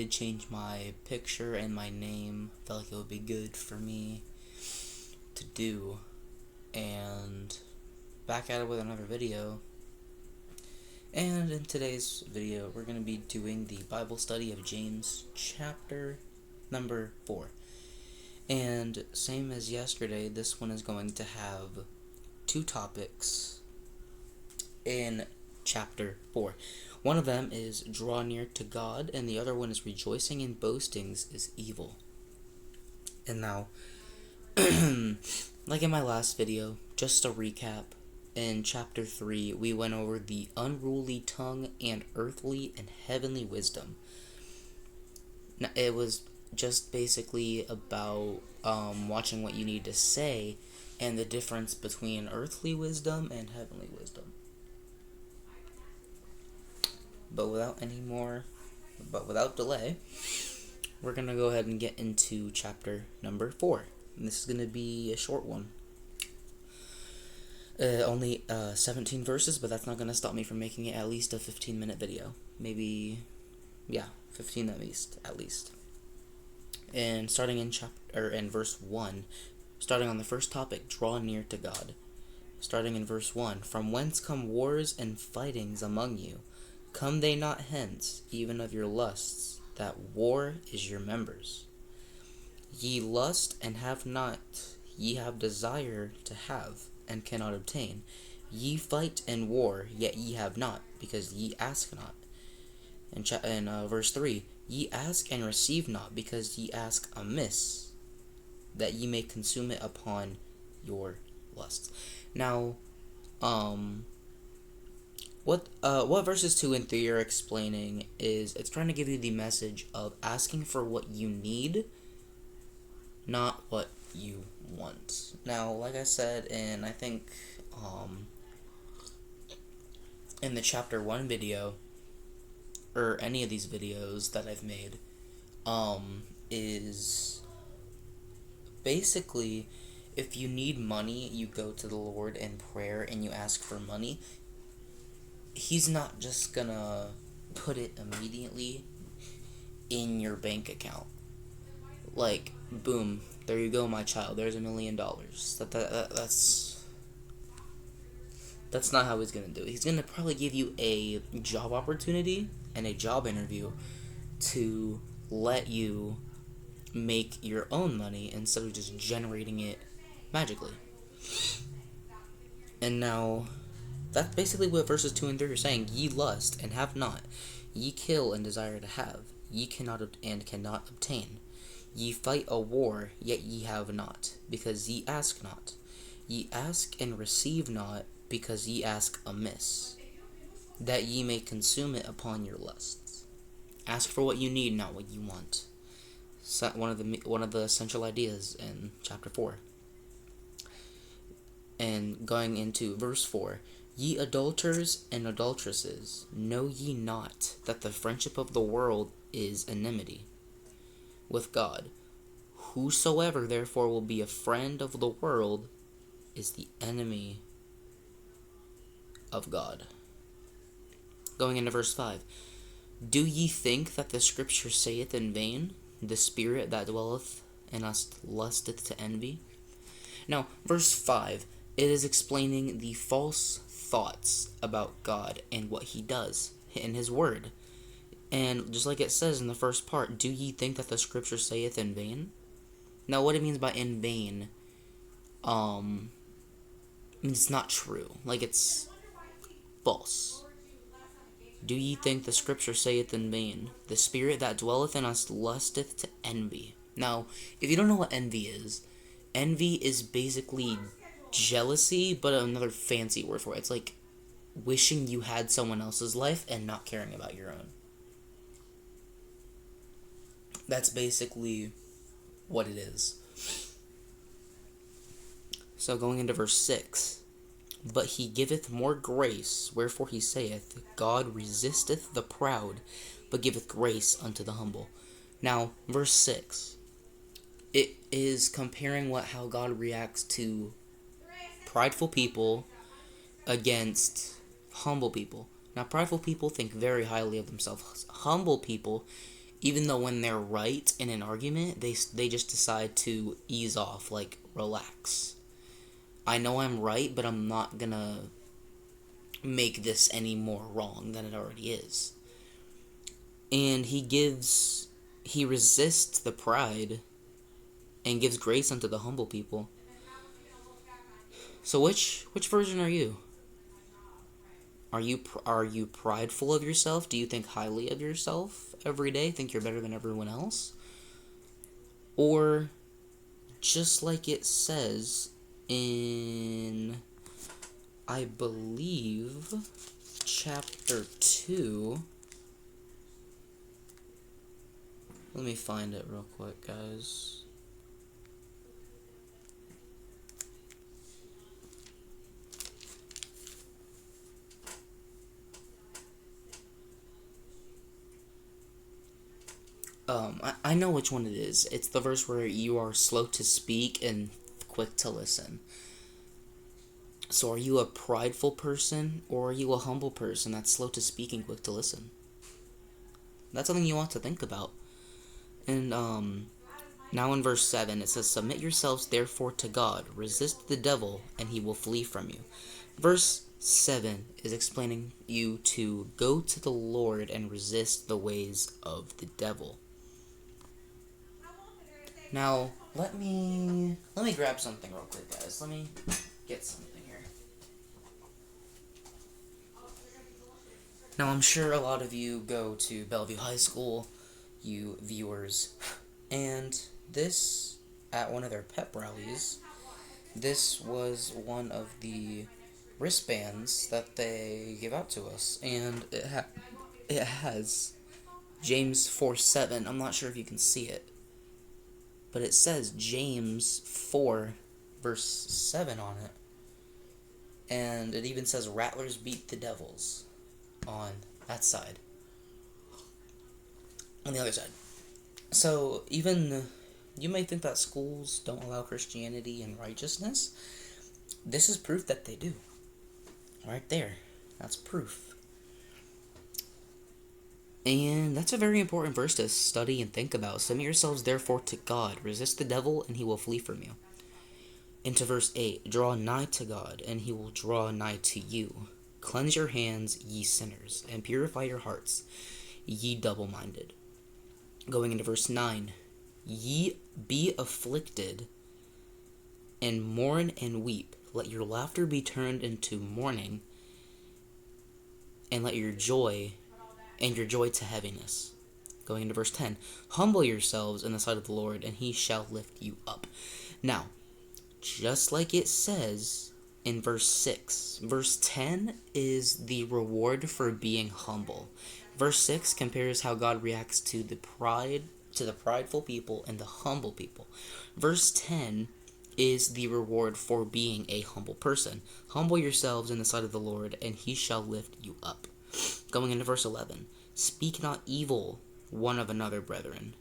did change my picture and my name. Felt like it would be good for me to do. And back at it with another video. And in today's video, we're going to be doing the Bible study of James chapter number 4. And same as yesterday, this one is going to have two topics in chapter 4. One of them is draw near to God, and the other one is rejoicing in boastings is evil. And now, like in my last video, just a recap, in chapter 3, we went over the unruly tongue and earthly and heavenly wisdom. Now, it was just basically about watching what you need to say and the difference between earthly wisdom and heavenly wisdom. But without delay, we're going to go ahead and get into chapter number 4. And this is going to be a short one. Only 17 verses, but that's not going to stop me from making it at least a 15-minute video. Maybe, 15 at least. And starting in verse 1, starting on the first topic, draw near to God. Starting in verse 1, from whence come wars and fightings among you? Come they not hence, even of your lusts, that war is your members? Ye lust and have not, ye have desire to have, and cannot obtain. Ye fight and war, yet ye have not, because ye ask not. In verse 3, ye ask and receive not, because ye ask amiss, that ye may consume it upon your lusts. Now, what verses 2 and 3 are explaining is it's trying to give you the message of asking for what you need, not what you want. Now, like I said, and I think in the chapter 1 video, or any of these videos that I've made, is basically, if you need money, you go to the Lord in prayer and you ask for money. He's not just gonna put it immediately in your bank account. Like, boom, there you go, my child, there's $1 million. That's not how he's gonna do it. He's gonna probably give you a job opportunity and a job interview to let you make your own money instead of just generating it magically. And now, that's basically what verses 2 and 3 are saying. Ye lust and have not. Ye kill and desire to have. Ye cannot and cannot obtain. Ye fight a war, yet ye have not, because ye ask not. Ye ask and receive not, because ye ask amiss, that ye may consume it upon your lusts. Ask for what you need, not what you want. One of the essential ideas in chapter 4. And going into verse 4, ye adulterers and adulteresses, know ye not that the friendship of the world is enmity with God? Whosoever therefore will be a friend of the world is the enemy of God. Going into verse 5, do ye think that the scripture saith in vain, the spirit that dwelleth in us lusteth to envy? Now, verse 5, it is explaining the false thoughts about God and what he does in his word. And just like it says in the first part, do ye think that the scripture saith in vain? Now, what it means by in vain, means it's not true. Like, it's false. Do ye think the scripture saith in vain, the spirit that dwelleth in us lusteth to envy? Now, if you don't know what envy is basically jealousy, but another fancy word for it. It's like wishing you had someone else's life and not caring about your own. That's basically what it is. So going into verse 6, but he giveth more grace, wherefore he saith, God resisteth the proud, but giveth grace unto the humble. Now, verse 6, it is comparing how God reacts to prideful people against humble people. Now, prideful people think very highly of themselves. Humble people even though when they're right in an argument, they just decide to ease off, like, relax. I know I'm right, but I'm not gonna make this any more wrong than it already is. And he resists the pride and gives grace unto the humble people. So which version are you? Are you prideful of yourself? Do you think highly of yourself every day? Think you're better than everyone else? Or just like it says in, I believe, chapter 2. Let me find it real quick, guys. I know which one it is. It's the verse where you are slow to speak and quick to listen. So are you a prideful person, or are you a humble person that's slow to speak and quick to listen? That's something you want to think about. And now in verse 7, it says, "Submit yourselves therefore to God, resist the devil, and he will flee from you." Verse 7 is explaining you to go to the Lord and resist the ways of the devil. Now, let me grab something real quick, guys. Let me get something here. Now, I'm sure a lot of you go to Bellevue High School, you viewers, and this, at one of their pep rallies, this was one of the wristbands that they give out to us, and it has James 4:7. I'm not sure if you can see it, but it says James 4 verse 7 on it. And it even says "Rattlers beat the devils" on that side. On the other side. So even you may think that schools don't allow Christianity and righteousness. This is proof that they do. Right there. That's proof. And that's a very important verse to study and think about. "Submit yourselves therefore to God, resist the devil, and he will flee from you." Into verse 8, "Draw nigh to God, and he will draw nigh to you. Cleanse your hands, ye sinners, and purify your hearts, ye double-minded." Going into verse 9, "Ye be afflicted, and mourn and weep. Let your laughter be turned into mourning, and let your joy to heaviness." Going into verse 10, "Humble yourselves in the sight of the Lord, and he shall lift you up." Now, just like it says in verse 6, verse 10 is the reward for being humble. Verse 6 compares how God reacts to the prideful people and the humble people. Verse 10 is the reward for being a humble person. "Humble yourselves in the sight of the Lord, and he shall lift you up." Going into verse 11, "Speak not evil one of another, brethren.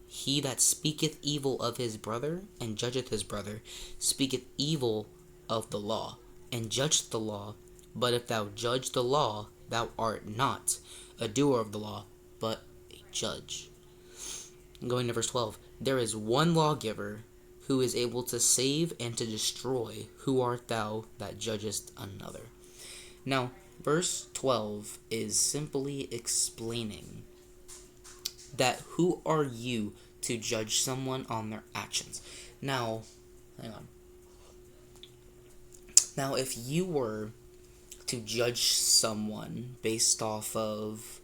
He that speaketh evil of his brother, and judgeth his brother, speaketh evil of the law, and judgeth the law. But if thou judge the law, thou art not a doer of the law, but a judge." Going to verse 12, "There is one lawgiver, who is able to save and to destroy. Who art thou that judgest another?" Now, verse 12 is simply explaining that who are you to judge someone on their actions. Now, hang on. Now, if you were to judge someone based off of,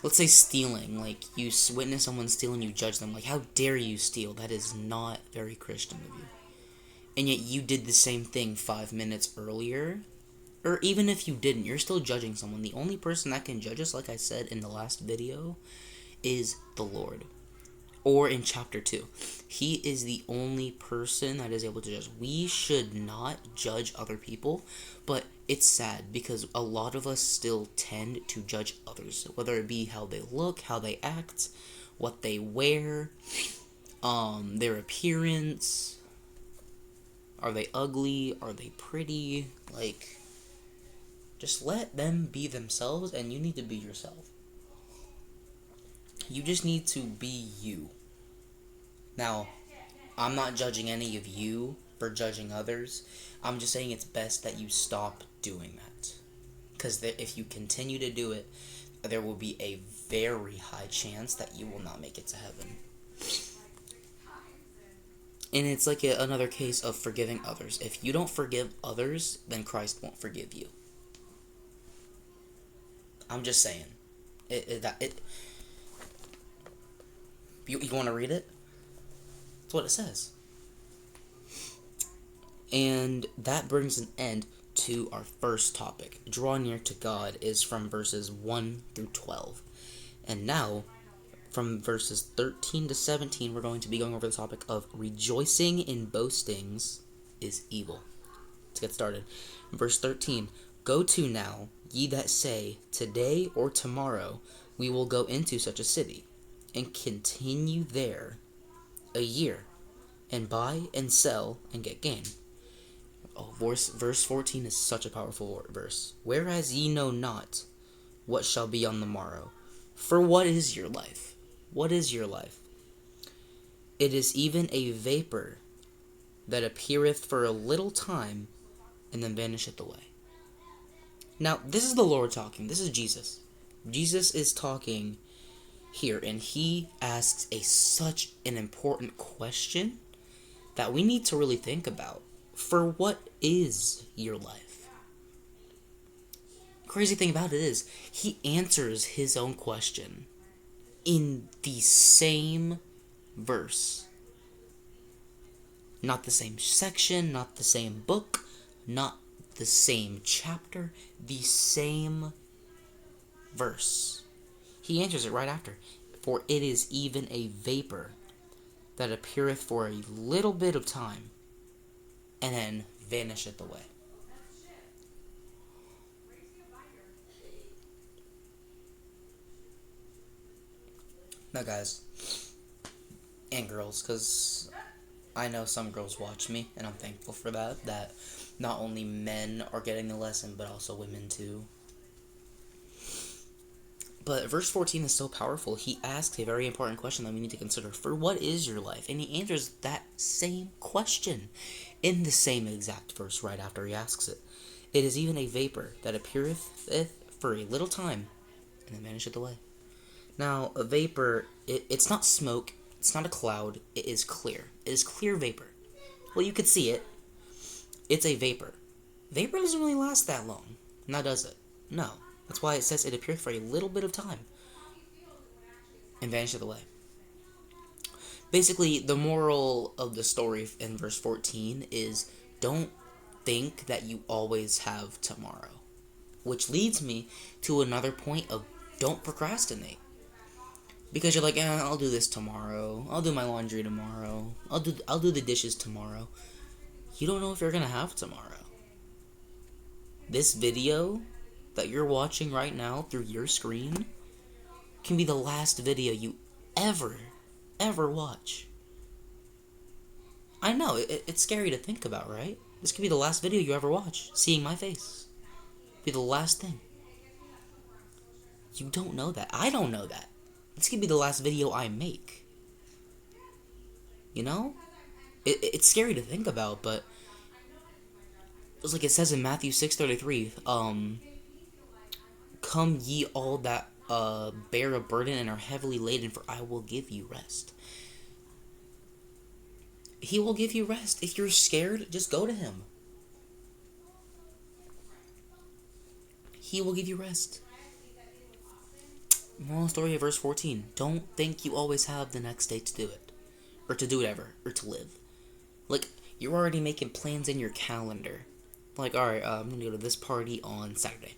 let's say, stealing, like you witness someone stealing, you judge them, like, how dare you steal? That is not very Christian of you. And yet you did the same thing 5 minutes earlier. Or even if you didn't, you're still judging someone. The only person that can judge us, like I said in the last video, is the Lord. Or in chapter 2, he is the only person that is able to judge. We should not judge other people, but it's sad because a lot of us still tend to judge others, whether it be how they look, how they act, what they wear, their appearance. Are they ugly? Are they pretty? Like, just let them be themselves, and you need to be yourself. You just need to be you. Now, I'm not judging any of you for judging others. I'm just saying it's best that you stop doing that. Because if you continue to do it, there will be a very high chance that you will not make it to heaven. And it's like another case of forgiving others. If you don't forgive others, then Christ won't forgive you. I'm just saying. You want to read it? That's what it says. And that brings an end to our first topic. Draw near to God is from verses 1 through 12. And now, from verses 13 to 17, we're going to be going over the topic of rejoicing in boastings is evil. Let's get started. Verse 13. Go to now, ye that say, today or tomorrow we will go into such a city, and continue there a year, and buy and sell and get gain. Oh, verse 14 is such a powerful verse. Whereas ye know not what shall be on the morrow. For what is your life? What is your life? It is even a vapor that appeareth for a little time, and then vanisheth away. Now, this is the Lord talking. This is Jesus. Jesus is talking here, and he asks such an important question that we need to really think about. For what is your life? Crazy thing about it is, he answers his own question in the same verse. Not the same section, not the same book, not the same chapter, the same verse. He answers it right after. For it is even a vapor that appeareth for a little bit of time, and then vanisheth away. Now, guys, and girls, because I know some girls watch me, and I'm thankful for that not only men are getting the lesson, but also women too. But verse 14 is so powerful. He asks a very important question that we need to consider. For what is your life? And he answers that same question in the same exact verse right after he asks it. It is even a vapor that appeareth for a little time, and then vanisheth away. Now, a vapor, it's not smoke, it's not a cloud, it is clear. It is clear vapor. Well, you could see it. It's a vapor. Vapor doesn't really last that long. Now, does it? No. That's why it says it appeared for a little bit of time and vanisheth away. Basically, the moral of the story in verse 14 is don't think that you always have tomorrow. Which leads me to another point of don't procrastinate. Because you're like, I'll do this tomorrow. I'll do my laundry tomorrow. I'll do the dishes tomorrow. You don't know if you're going to have tomorrow. This video that you're watching right now through your screen can be the last video you ever watch. I know, it's scary to think about, right? This could be the last video you ever watch. Seeing my face. Be the last thing. You don't know that. I don't know that. This could be the last video I make. You know? It's scary to think about, but it's like it says in Matthew 6:33, come ye all that bear a burden and are heavily laden, for I will give you rest. He will give you rest. If you're scared, just go to him. He will give you rest. Moral story of verse 14. Don't think you always have the next day to do it. Or to do whatever. Or to live. Like, you're already making plans in your calendar. Like, alright, I'm going to go to this party on Saturday.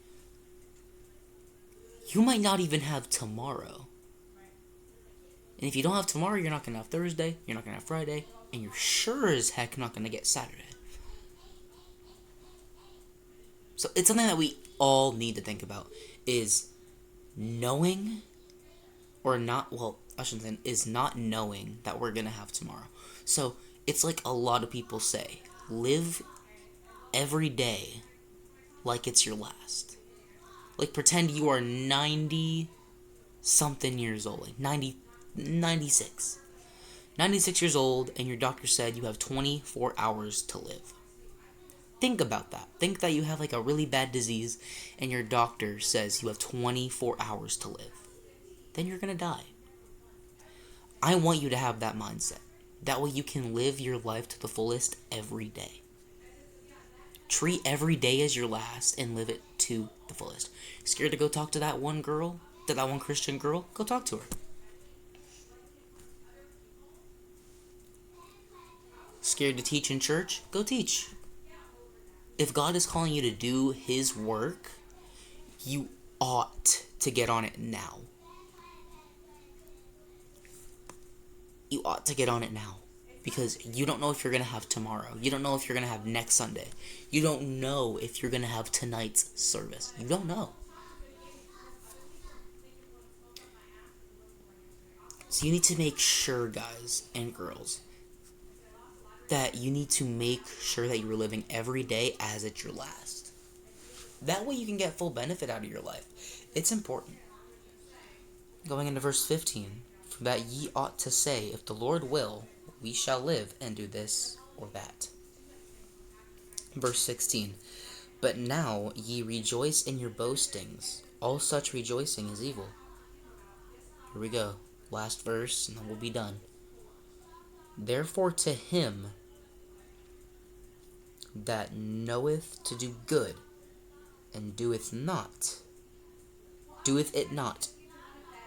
You might not even have tomorrow. And if you don't have tomorrow, you're not going to have Thursday, you're not going to have Friday, and you're sure as heck not going to get Saturday. So it's something that we all need to think about, is knowing or not, well, I shouldn't say, is not knowing that we're going to have tomorrow. So it's like a lot of people say, live every day like it's your last. Like, pretend you are 90 something years old, like 96. 96 years old, and your doctor said you have 24 hours to live. Think about that. Think that you have like a really bad disease, and your doctor says you have 24 hours to live. Then you're gonna die. I want you to have that mindset. That way you can live your life to the fullest every day. Treat every day as your last and live it to the fullest. Scared to go talk to that one girl? To that one Christian girl? Go talk to her. Scared to teach in church? Go teach. If God is calling you to do His work, you ought to get on it now. You ought to get on it now. Because you don't know if you're going to have tomorrow. You don't know if you're going to have next Sunday. You don't know if you're going to have tonight's service. You don't know. So you need to make sure, guys and girls, that you need to make sure that you're living every day as it's your last. That way you can get full benefit out of your life. It's important. Going into verse 15, for that ye ought to say, if the Lord will, we shall live and do this or that. Verse 16, but now ye rejoice in your boastings. All such rejoicing is evil. Here we go. Last verse, and then we'll be done. Therefore to him that knoweth to do good, and doeth it not,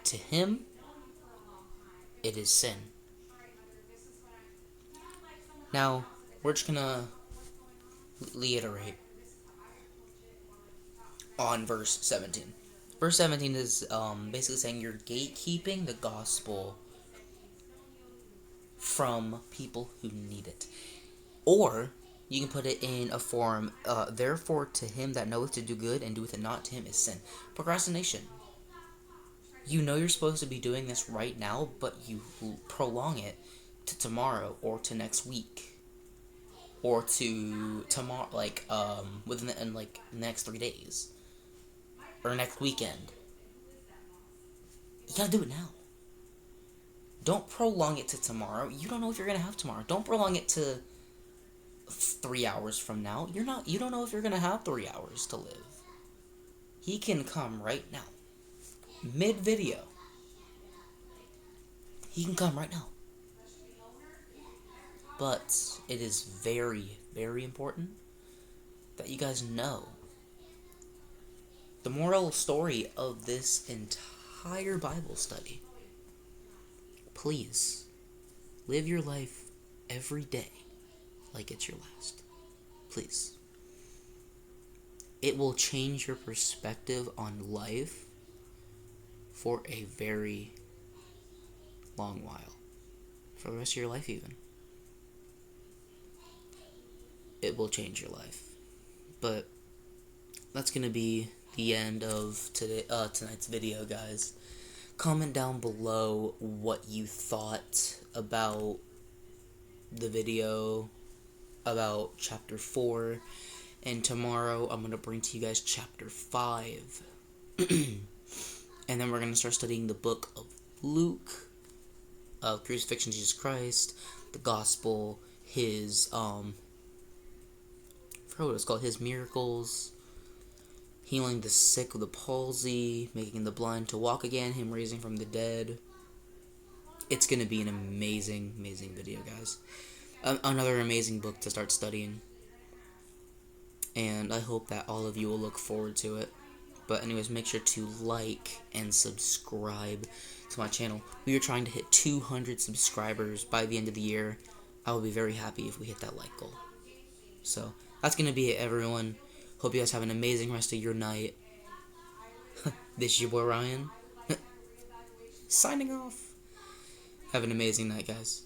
to him it is sin. Now, we're just gonna reiterate on verse 17. Verse 17 is basically saying you're gatekeeping the gospel from people who need it. Or you can put it in a form, therefore to him that knoweth to do good and doeth it not, to him is sin. Procrastination. You know you're supposed to be doing this right now, but you prolong it to tomorrow or to next week. Or to tomorrow, like, within the next 3 days. Or next weekend. You gotta do it now. Don't prolong it to tomorrow. You don't know if you're gonna have tomorrow. Don't prolong it to 3 hours from now. You don't know if you're gonna have 3 hours to live. He can come right now. Mid-video. He can come right now. But it is very, very important that you guys know the moral story of this entire Bible study. Please, live your life every day like it's your last. Please. It will change your perspective on life for a very long while. For the rest of your life even. It will change your life. But that's going to be the end of tonight's video, guys. Comment down below what you thought about the video, about chapter 4, and tomorrow I'm going to bring to you guys chapter 5. And then we're going to start studying the book of Luke, crucifixion of Jesus Christ, the gospel, his, I forgot what it's called, his miracles, healing the sick with the palsy, making the blind to walk again, him raising from the dead. It's going to be an amazing, amazing video, guys. Another amazing book to start studying. And I hope that all of you will look forward to it. But anyways, make sure to like and subscribe to my channel. We are trying to hit 200 subscribers by the end of the year. I will be very happy if we hit that like goal. So, that's going to be it, everyone. Hope you guys have an amazing rest of your night. This is your boy Ryan. Signing off. Have an amazing night, guys.